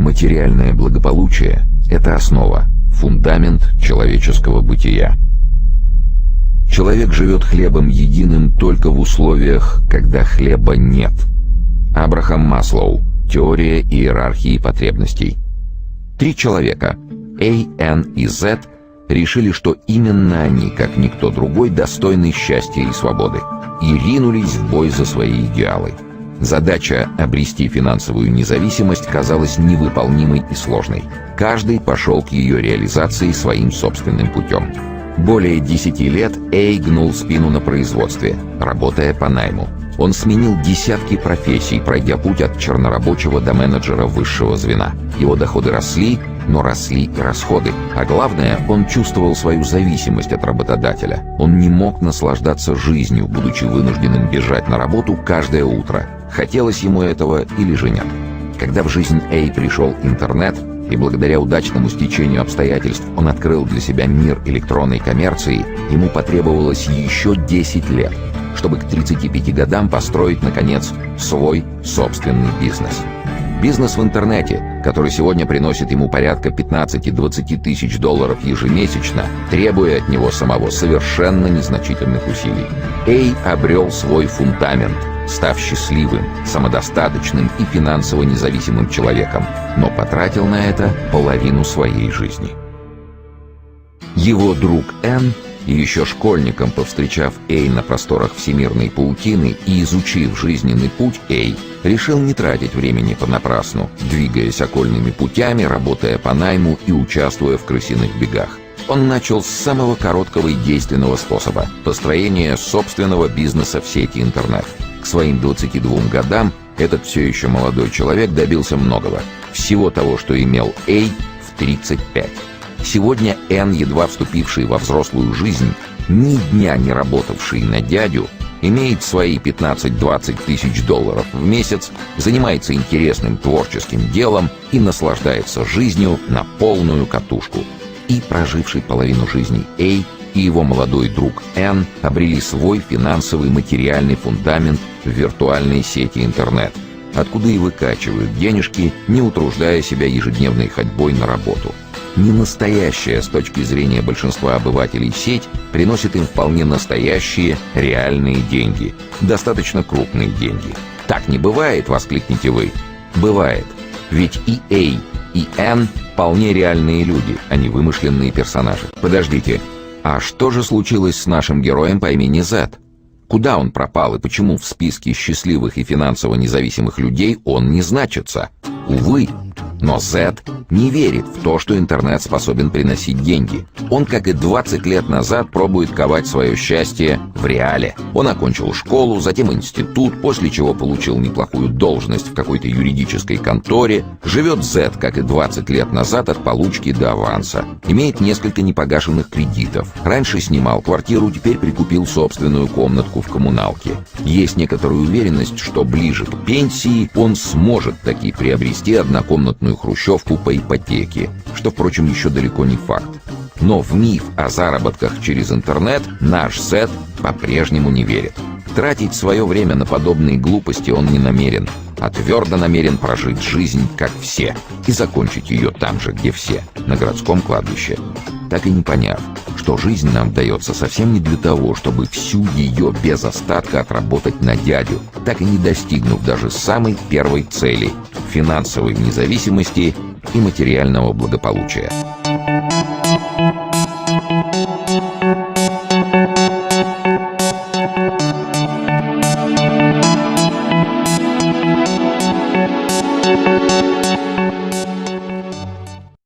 Материальное благополучие – это основа, фундамент человеческого бытия. Человек живет хлебом единым только в условиях, когда хлеба нет. Абрахам Маслоу. Теория иерархии потребностей. 3 человека – A, N и Z – решили, что именно они, как никто другой, достойны счастья и свободы, и ринулись в бой за свои идеалы. Задача обрести финансовую независимость казалась невыполнимой и сложной. Каждый пошел к ее реализации своим собственным путем. Более 10 лет Эй гнул спину на производстве, работая по найму. Он сменил десятки профессий, пройдя путь от чернорабочего до менеджера высшего звена. Его доходы росли, но росли и расходы. А главное, он чувствовал свою зависимость от работодателя. Он не мог наслаждаться жизнью, будучи вынужденным бежать на работу каждое утро. Хотелось ему этого или же нет. Когда в жизнь Эй пришел интернет, и благодаря удачному стечению обстоятельств он открыл для себя мир электронной коммерции, ему потребовалось еще 10 лет, чтобы к 35 годам построить, наконец, свой собственный бизнес. Бизнес в интернете, который сегодня приносит ему порядка 15-20 тысяч долларов ежемесячно, требуя от него самого совершенно незначительных усилий. Эй обрел свой фундамент, став счастливым, самодостаточным и финансово независимым человеком, но потратил на это половину своей жизни. Его друг Н, еще школьником повстречав Эй на просторах всемирной паутины и изучив жизненный путь Эй, решил не тратить времени понапрасну, двигаясь окольными путями, работая по найму и участвуя в крысиных бегах. Он начал с самого короткого и действенного способа – построения собственного бизнеса в сети интернет. К своим 22 годам этот все еще молодой человек добился многого. Всего того, что имел Эй в 35. Сегодня Н, едва вступивший во взрослую жизнь, ни дня не работавший на дядю, имеет свои 15-20 тысяч долларов в месяц, занимается интересным творческим делом и наслаждается жизнью на полную катушку. И проживший половину жизни Эй и его молодой друг Н обрели свой финансовый материальный фундамент в виртуальной сети интернет, откуда и выкачивают денежки, не утруждая себя ежедневной ходьбой на работу. Ненастоящая с точки зрения большинства обывателей сеть приносит им вполне настоящие, реальные деньги, достаточно крупные деньги. «Так не бывает!» — воскликнете вы. Бывает. Ведь и Эй, и Н вполне реальные люди, а не вымышленные персонажи. Подождите, а что же случилось с нашим героем по имени Зет? Куда он пропал и почему в списке счастливых и финансово независимых людей он не значится? Увы, но Зет не верит в то, что интернет способен приносить деньги. Он, как и 20 лет назад, пробует ковать свое счастье в реале. Он окончил школу, затем институт, после чего получил неплохую должность в какой-то юридической конторе. Живет Зет, как и 20 лет назад, от получки до аванса. Имеет несколько непогашенных кредитов. Раньше снимал квартиру, теперь прикупил собственную комнатку в коммуналке. Есть некоторая уверенность, что ближе к пенсии он сможет таки приобрести однокомнатную хрущевку по ипотеке, что, впрочем, еще далеко не факт. Но в миф о заработках через интернет наш Зет по-прежнему не верит. Тратить свое время на подобные глупости он не намерен, а твердо намерен прожить жизнь, как все, и закончить ее там же, где все, на городском кладбище. Так и не поняв, что жизнь нам дается совсем не для того, чтобы всю ее без остатка отработать на дядю, так и не достигнув даже самой первой цели – финансовой независимости и материального благополучия.